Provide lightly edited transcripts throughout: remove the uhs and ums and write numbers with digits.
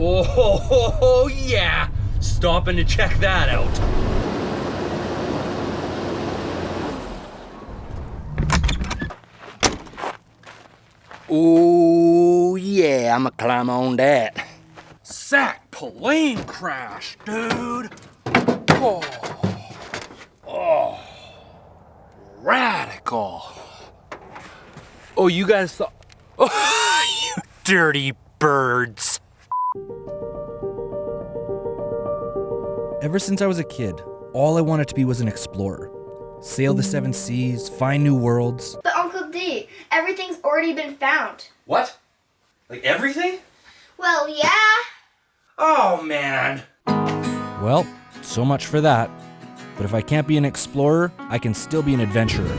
Oh, yeah. Stopping to check that out. Oh, yeah, I'ma climb on that. Sack plane crash, dude. Oh, radical. Oh, you guys thought, oh, you dirty birds. Ever since I was a kid, all I wanted to be was an explorer. Sail the 7 seas, find new worlds. But Uncle D, everything's already been found. What? Like everything? Well, yeah. Oh, man. Well, so much for that. But if I can't be an explorer, I can still be an adventurer.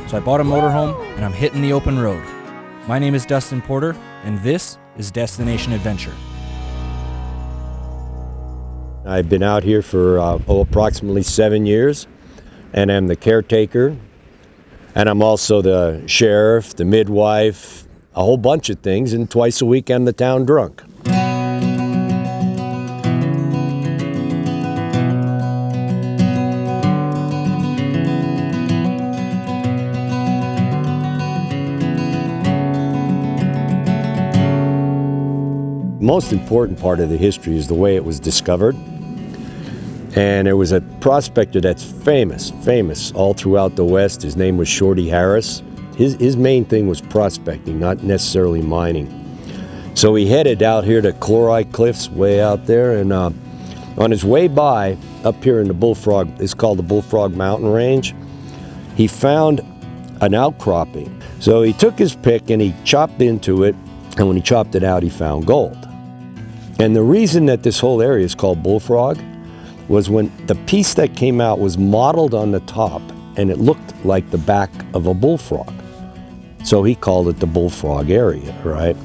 So I bought a motorhome and I'm hitting the open road. My name is Dustin Porter, and this is Destination Adventure. I've been out here for approximately 7 years, and I'm the caretaker, and I'm also the sheriff, the midwife, a whole bunch of things, and twice a week I'm the town drunk. The most important part of the history is the way it was discovered. And there was a prospector that's famous all throughout the West. His name was Shorty Harris. His main thing was prospecting, not necessarily mining. So he headed out here to Chloride Cliffs way out there, and on his way by, up here in the Bullfrog, it's called the Bullfrog Mountain Range, he found an outcropping. So he took his pick and he chopped into it, and when he chopped it out, he found gold. And the reason that this whole area is called Bullfrog was when the piece that came out was modeled on the top and it looked like the back of a bullfrog. So he called it the Bullfrog area, right?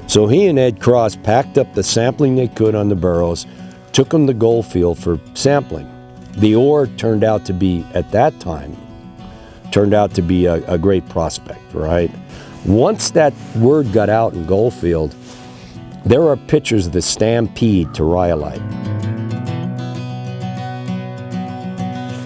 So he and Ed Cross packed up the sampling they could on the burrows, took them to Goldfield for sampling. The ore turned out to be, at that time, a great prospect, right? Once that word got out in Goldfield, there are pictures of the stampede to Rhyolite.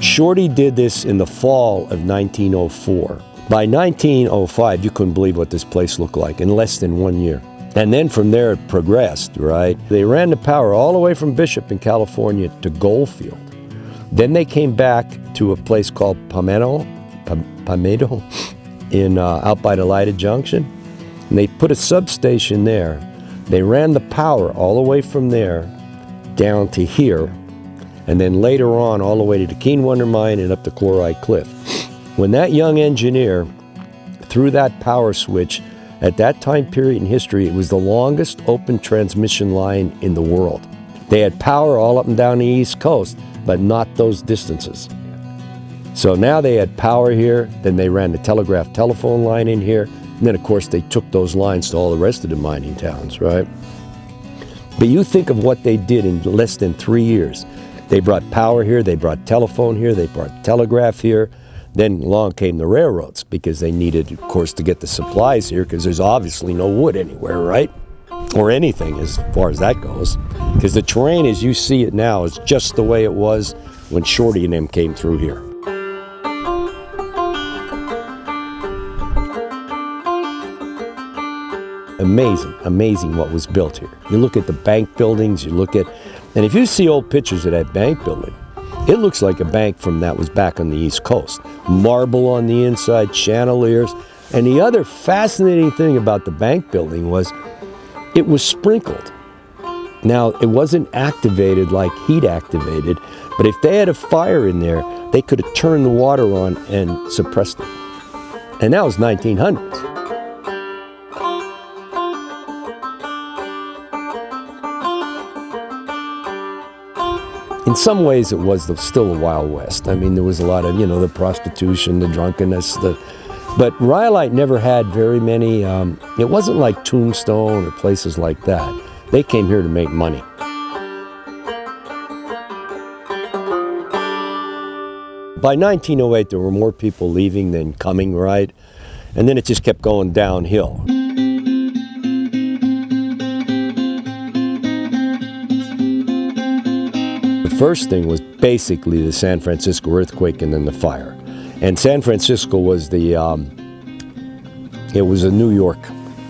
Shorty did this in the fall of 1904. By 1905, you couldn't believe what this place looked like in less than 1 year. And then from there it progressed, right? They ran the power all the way from Bishop in California to Goldfield. Then they came back to a place called Palmetto in out by the Lighted Junction. And they put a substation there. They ran the power all the way from there down to here, and then later on all the way to the Keen Wonder Mine and up to Chloride Cliff. When that young engineer threw that power switch, at that time period in history, it was the longest open transmission line in the world. They had power all up and down the East Coast, but not those distances. So now they had power here, then they ran the telegraph telephone line in here, and then of course they took those lines to all the rest of the mining towns, right? But you think of what they did in less than 3 years. They brought power here, they brought telephone here, they brought telegraph here. Then along came the railroads because they needed, of course, to get the supplies here because there's obviously no wood anywhere, right? Or anything as far as that goes. Because the terrain as you see it now is just the way it was when Shorty and them came through here. Amazing what was built here. You look at the bank buildings, and if you see old pictures of that bank building, it looks like a bank from that was back on the East Coast. Marble on the inside, chandeliers. And the other fascinating thing about the bank building was it was sprinkled. Now, it wasn't activated like heat activated, but if they had a fire in there, they could have turned the water on and suppressed it. And that was 1900s. In some ways, it was still the Wild West. I mean, there was a lot of, the prostitution, the drunkenness. But Rhyolite never had very many, it wasn't like Tombstone or places like that. They came here to make money. By 1908, there were more people leaving than coming, right? And then it just kept going downhill. first thing was basically the San Francisco earthquake and then the fire. And San Francisco was it was a New York,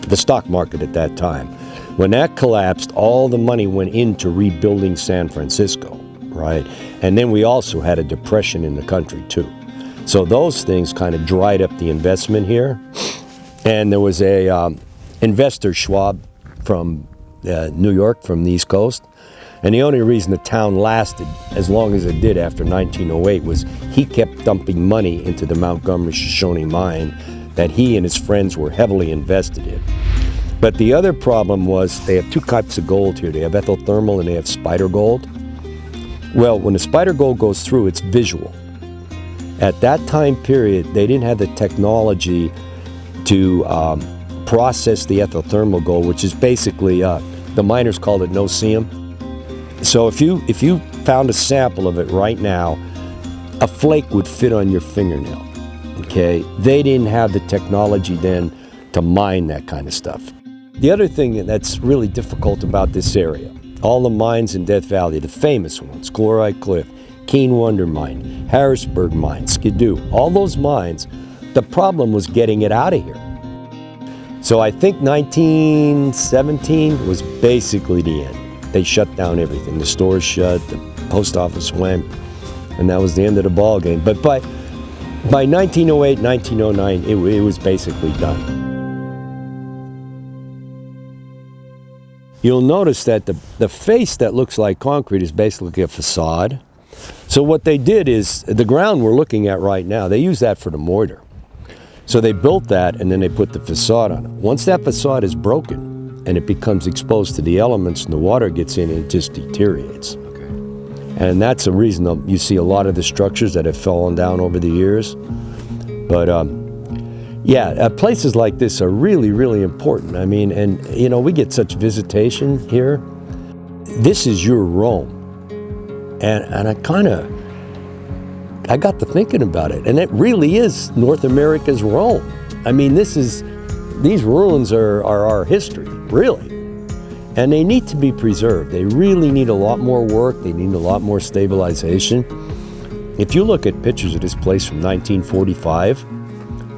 the stock market at that time. When that collapsed, all the money went into rebuilding San Francisco, right? And then we also had a depression in the country too. So those things kind of dried up the investment here. And there was a investor, Schwab, from New York, from the East Coast. And the only reason the town lasted as long as it did after 1908 was he kept dumping money into the Montgomery Shoshone mine that he and his friends were heavily invested in. But the other problem was they have two types of gold here. They have epithermal and they have spider gold. Well, when the spider gold goes through, it's visual. At that time period, they didn't have the technology to process the epithermal gold, which is basically, the miners called it no-seum. So if you found a sample of it right now, a flake would fit on your fingernail, okay? They didn't have the technology then to mine that kind of stuff. The other thing that's really difficult about this area, all the mines in Death Valley, the famous ones, Chloride Cliff, Keen Wonder Mine, Harrisburg Mine, Skidoo, all those mines, the problem was getting it out of here. So I think 1917 was basically the end. They shut down everything. The stores shut, the post office went, and that was the end of the ball game. But by 1908, 1909, it was basically done. You'll notice that the face that looks like concrete is basically a facade. So what they did is, the ground we're looking at right now, they use that for the mortar. So they built that and then they put the facade on it. Once that facade is broken, and it becomes exposed to the elements and the water gets in, it just deteriorates. Okay. And that's the reason you see a lot of the structures that have fallen down over the years. But yeah, places like this are really, really important. I mean, and you know, we get such visitation here. This is your Rome. And I got to thinking about it, and it really is North America's Rome. I mean, these ruins are our history, really. And they need to be preserved. They really need a lot more work. They need a lot more stabilization. If you look at pictures of this place from 1945,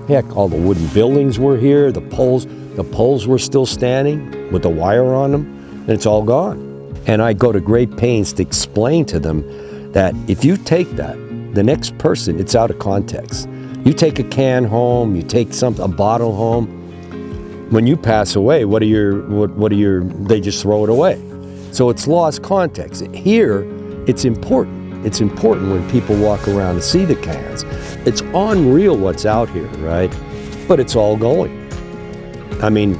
heck, all the wooden buildings were here, the poles were still standing with the wire on them, and it's all gone. And I go to great pains to explain to them that if you take that, the next person, it's out of context. You take a can home, you take a bottle home. When you pass away, they just throw it away. So it's lost context. Here, it's important. It's important when people walk around and see the cans. It's unreal what's out here, right? But it's all going. I mean,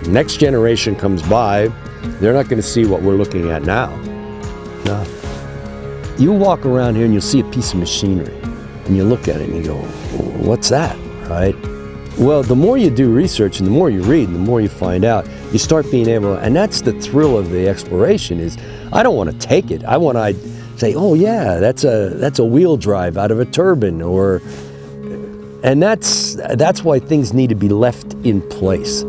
next generation comes by, they're not going to see what we're looking at now. No. You walk around here and you'll see a piece of machinery, and you look at it and you go, what's that, right? Well, the more you do research and the more you read and the more you find out, you start being able, and that's the thrill of the exploration is, I don't want to take it. I want to say, oh yeah, that's a wheel drive out of a turbine, and that's why things need to be left in place.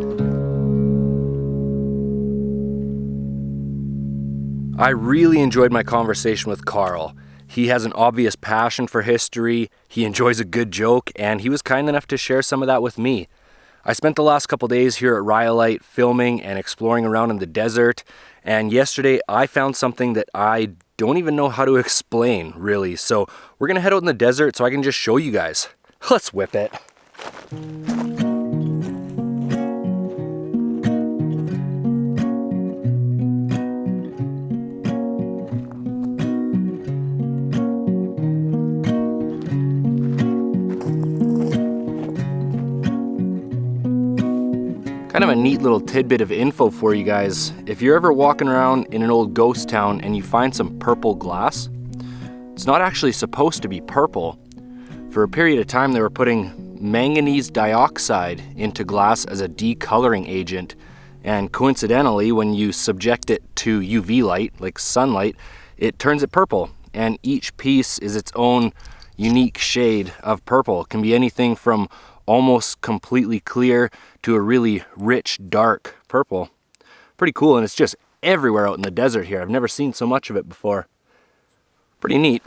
I really enjoyed my conversation with Carl. He has an obvious passion for history, he enjoys a good joke, and he was kind enough to share some of that with me. I spent the last couple days here at Rhyolite filming and exploring around in the desert, and yesterday I found something that I don't even know how to explain, really. So we're gonna head out in the desert so I can just show you guys. Let's whip it. Kind of a neat little tidbit of info for you guys. If you're ever walking around in an old ghost town and you find some purple glass, it's not actually supposed to be purple. For a period of time, they were putting manganese dioxide into glass as a decoloring agent. And coincidentally, when you subject it to UV light, like sunlight, it turns it purple. And each piece is its own unique shade of purple. It can be anything from almost completely clear to a really rich, dark purple. Pretty cool, and it's just everywhere out in the desert here. I've never seen so much of it before. Pretty neat.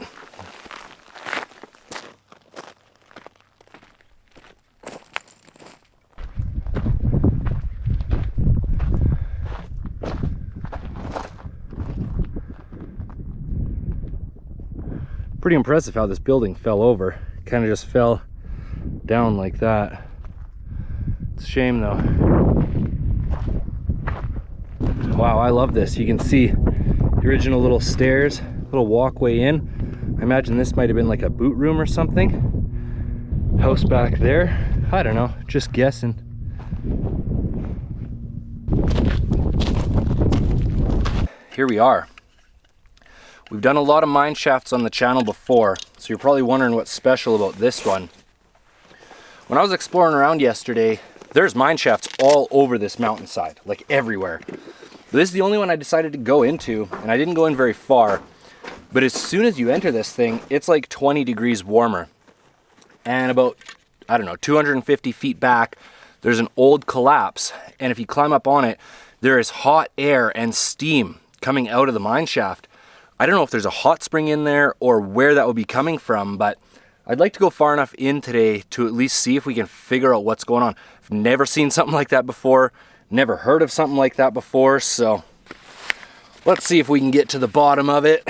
Pretty impressive how this building fell over. Kind of just fell down like that. It's a shame though. Wow, I love this. You can see the original little stairs, little walkway in. I imagine this might have been like a boot room or something. House back there. I don't know, just guessing. Here we are. We've done a lot of mine shafts on the channel before, so you're probably wondering what's special about this one. When I was exploring around yesterday, there's mine shafts all over this mountainside, like everywhere. But this is the only one I decided to go into, and I didn't go in very far. But as soon as you enter this thing, it's like 20 degrees warmer. And about, I don't know, 250 feet back, there's an old collapse. And if you climb up on it, there is hot air and steam coming out of the mine shaft. I don't know if there's a hot spring in there or where that would be coming from, but I'd like to go far enough in today to at least see if we can figure out what's going on. I've never seen something like that before, never heard of something like that before, so let's see if we can get to the bottom of it.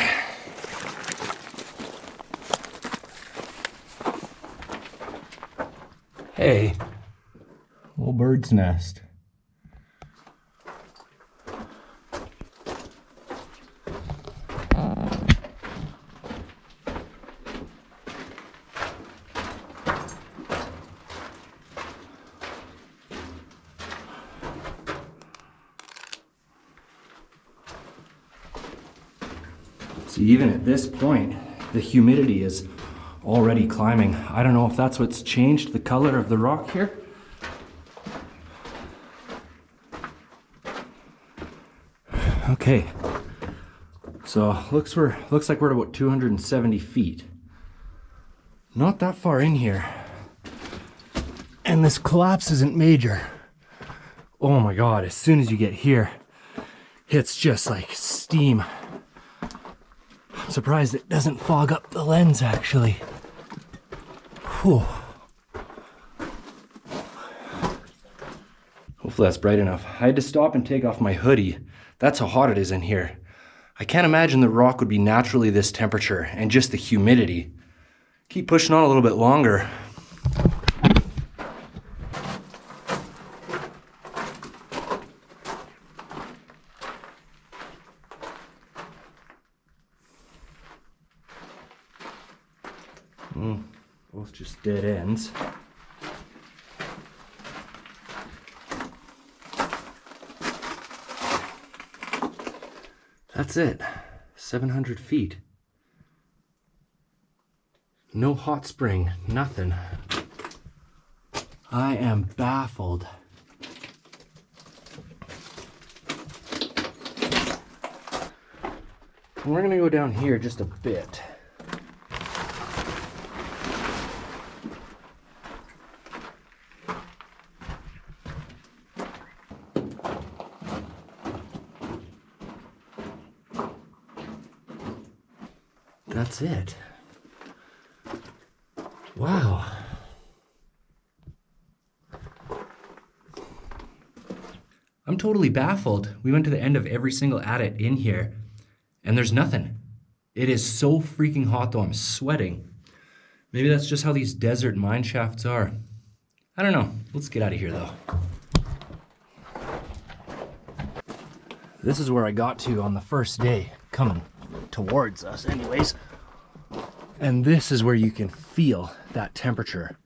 Hey, little bird's nest. See, even at this point, the humidity is already climbing. I don't know if that's what's changed the color of the rock here. Okay, so looks like we're at about 270 feet. Not that far in here. And this collapse isn't major. Oh my God, as soon as you get here, it's just like steam. I'm surprised it doesn't fog up the lens, actually. Whew. Hopefully that's bright enough. I had to stop and take off my hoodie. That's how hot it is in here. I can't imagine the rock would be naturally this temperature, and just the humidity. Keep pushing on a little bit longer. Both just dead ends. That's it. 700 feet. No hot spring, nothing. I am baffled. We're gonna go down here just a bit. That's it. Wow. I'm totally baffled. We went to the end of every single adit in here, and there's nothing. It is so freaking hot though, I'm sweating. Maybe that's just how these desert mine shafts are. I don't know. Let's get out of here though. This is where I got to on the first day, coming towards us anyways. And this is where you can feel that temperature.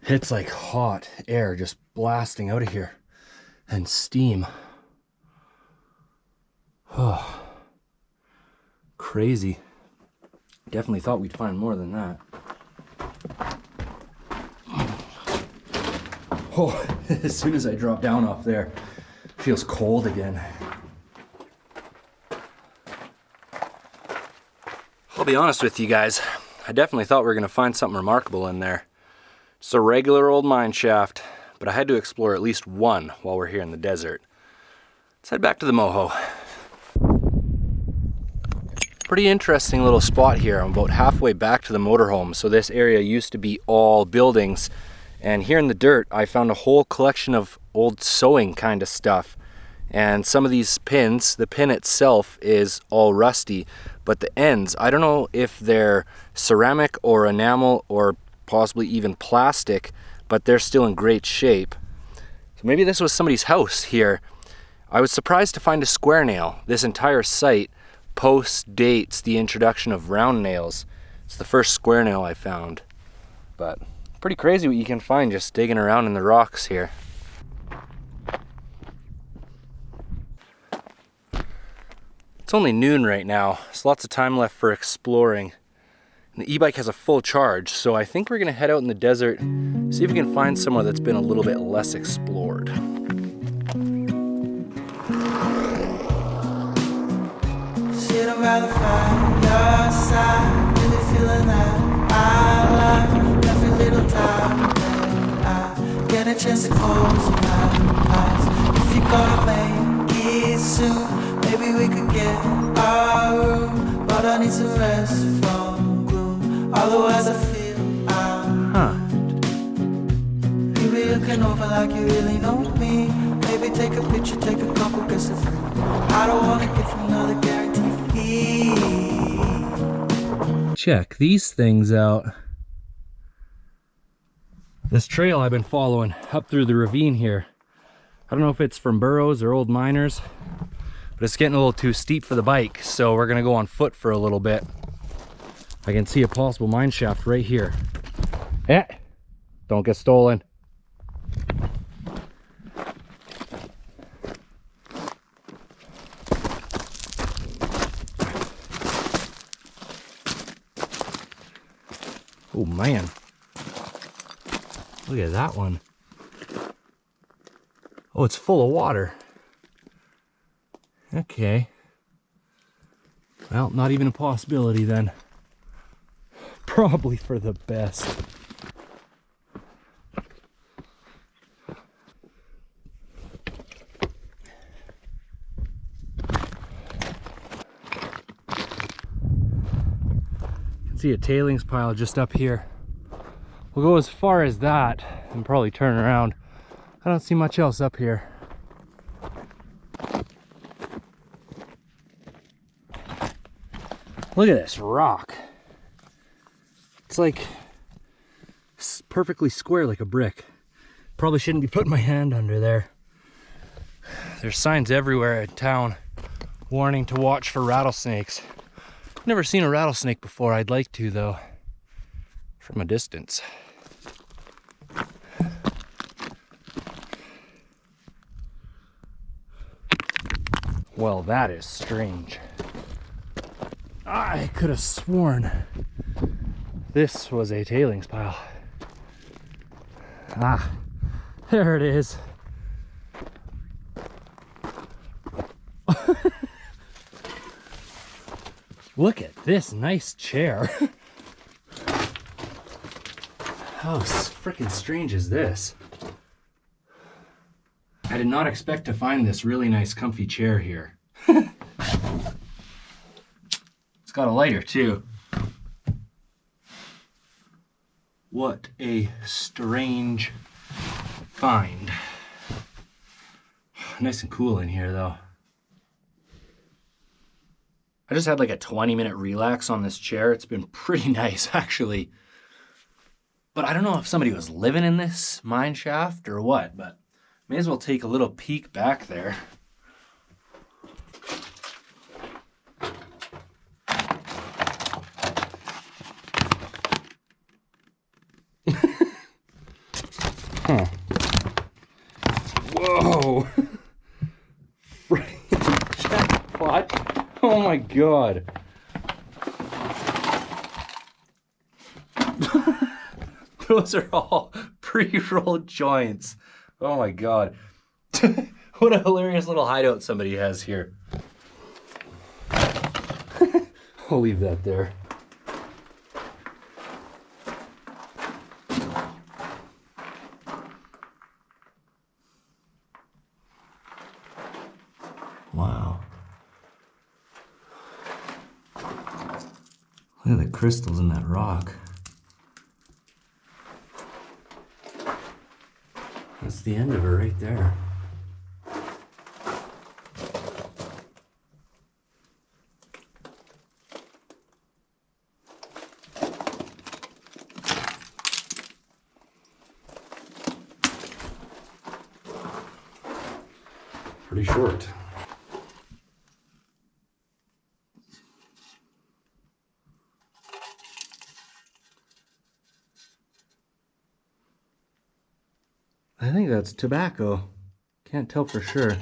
It's like hot air just blasting out of here. And steam. Oh, crazy. Definitely thought we'd find more than that. Oh, as soon as I drop down off there, it feels cold again. I'll be honest with you guys, I definitely thought we were going to find something remarkable in there. Just a regular old mine shaft, but I had to explore at least one while we're here in the desert. Let's head back to the moho. Pretty interesting little spot here. I'm about halfway back to the motorhome. So this area used to be all buildings. And here in the dirt, I found a whole collection of old sewing kind of stuff. And some of these pins, the pin itself is all rusty, but the ends, I don't know if they're ceramic or enamel or possibly even plastic, but they're still in great shape. So maybe this was somebody's house here. I was surprised to find a square nail. This entire site post-dates the introduction of round nails. It's the first square nail I found, but pretty crazy what you can find just digging around in the rocks here. It's only noon right now, so lots of time left for exploring. And the e-bike has a full charge, so I think we're gonna head out in the desert, see if we can find somewhere that's been a little bit less explored. Sitting by the fireside, really feeling that I like every little time that I get a chance to close my eyes. If you're gonna make it soon, maybe we could get our room, but I need some rest from gloom. Otherwise I feel I'm you be looking over like you really know me. Maybe take a picture, take a couple, guess it's free. I don't wanna give you another guarantee. Check these things out. This trail I've been following up through the ravine here. I don't know if it's from burrows or old miners, but it's getting a little too steep for the bike, so we're gonna go on foot for a little bit. I can see a possible mine shaft right here. Eh, don't get stolen. Oh man, look at that one. Oh, it's full of water. Okay. Well, not even a possibility then. Probably for the best. See a tailings pile just up here. We'll go as far as that and probably turn around. I don't see much else up here. Look at this rock. It's like perfectly square like a brick. Probably shouldn't be putting my hand under there. There's signs everywhere in town warning to watch for rattlesnakes. Never seen a rattlesnake before. I'd like to though, from a distance. Well, that is strange. I could have sworn this was a tailings pile. Ah, there it is. Look at this nice chair. How freaking strange is this? I did not expect to find this really nice comfy chair here. It's got a lighter too. What a strange find. Nice and cool in here though. I just had like a 20-minute relax on this chair. It's been pretty nice actually. But I don't know if somebody was living in this mine shaft or what, but may as well take a little peek back there. Huh. Whoa. Freaking jackpot. Oh my god. Those are all pre-rolled joints. Oh my god. What a hilarious little hideout somebody has here. I'll leave that there. Wow. Look at the crystals in that rock. That's the end of her right there. Pretty short. I think that's tobacco. Can't tell for sure.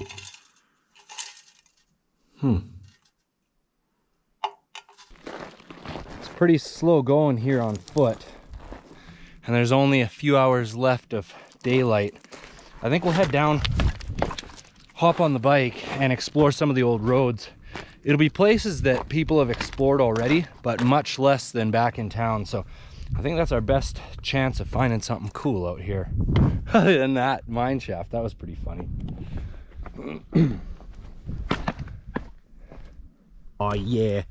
It's pretty slow going here on foot. And there's only a few hours left of daylight. I think we'll head down, hop on the bike, and explore some of the old roads. It'll be places that people have explored already, but much less than back in town. So I think that's our best chance of finding something cool out here. Other than that mine shaft, that was pretty funny. Oh yeah,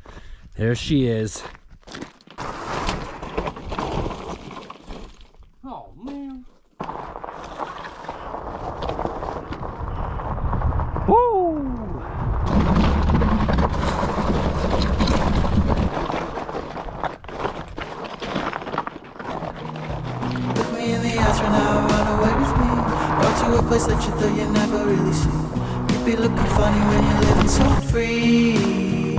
there she is. Oh man. Woo! Look me in the eyes right now, run away with me. Go to a place that you thought you never really see. You'd be looking funny when you're living so free.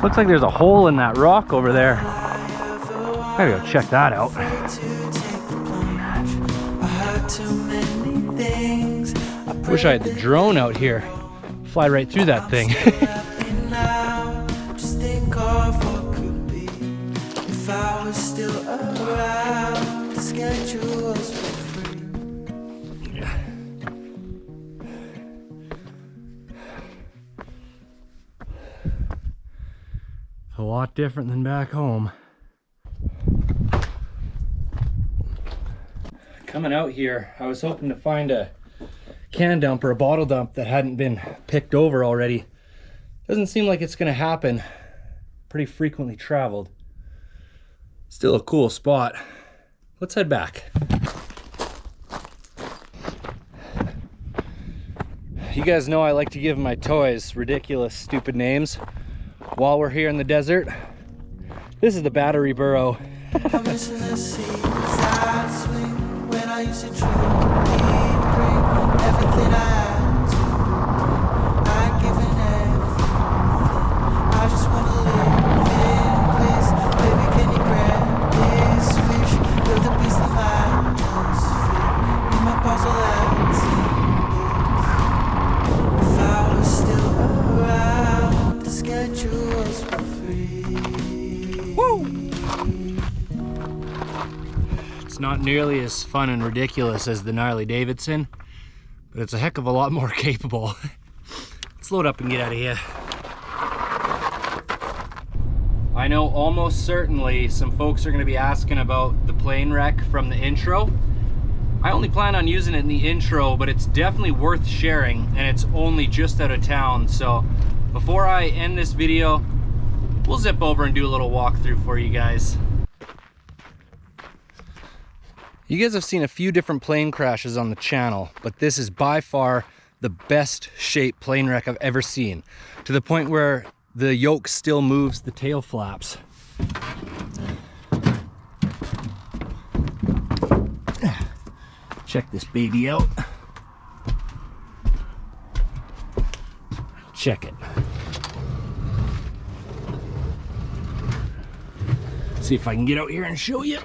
Looks like there's a hole in that rock over there. I gotta go check that out. Wish I had the drone out here. Fly right through that thing. Just think of what could be if I was still around. The schedules were free. A lot different than back home. Coming out here, I was hoping to find a can dump or a bottle dump that hadn't been picked over already. Doesn't seem like it's gonna happen. Pretty frequently traveled. Still a cool spot. Let's head back. You guys know I like to give my toys ridiculous, stupid names while we're here in the desert. This is the battery burrow. I'm missing the seas I swing when I used to truly bring everything I had to. I'd given everything. I just wanna live in bliss. Baby, can you grant this wish? You're the piece that might just fit in my puzzle that's in this. If I was still around, the schedules were free. Woo! It's not nearly as fun and ridiculous as the gnarly Davidson, but it's a heck of a lot more capable. Let's load up and get out of here. I know almost certainly some folks are going to be asking about the plane wreck from the intro. I only plan on using it in the intro, but it's definitely worth sharing, and it's only just out of town. So before I end this video, we'll zip over and do a little walkthrough for you guys. You guys have seen a few different plane crashes on the channel, but this is by far the best shaped plane wreck I've ever seen, to the point where the yoke still moves the tail flaps. Check this baby out. Check it. See if I can get out here and show you.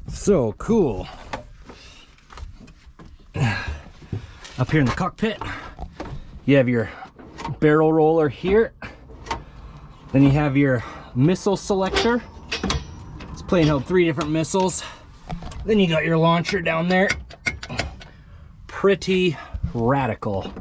So cool. Up here in the cockpit, you have your barrel roller here. Then you have your missile selector. This plane held 3 different missiles. Then you got your launcher down there. Pretty radical.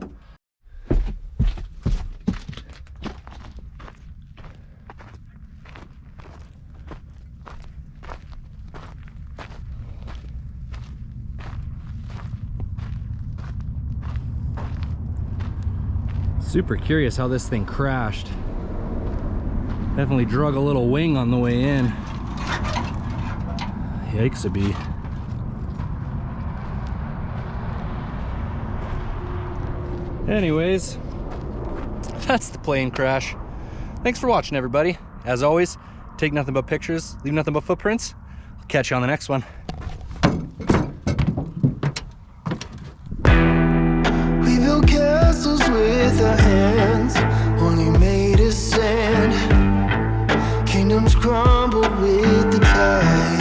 Super curious how this thing crashed. Definitely drug a little wing on the way in. Yikes-a-bee. Anyways, that's the plane crash. Thanks for watching, everybody. As always, take nothing but pictures, leave nothing but footprints. I'll catch you on the next one. We built castles with our hands, only made of sand. Kingdoms crumble with the tide.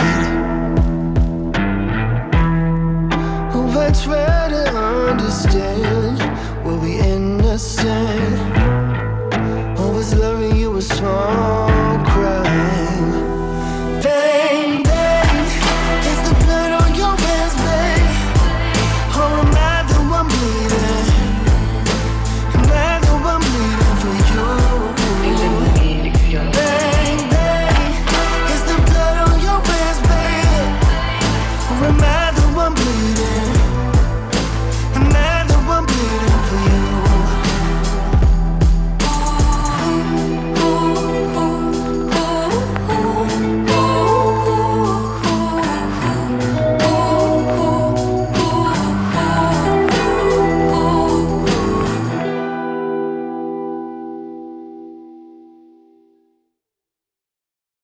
Oh, I try to understand, were we innocent? Always loving you was small.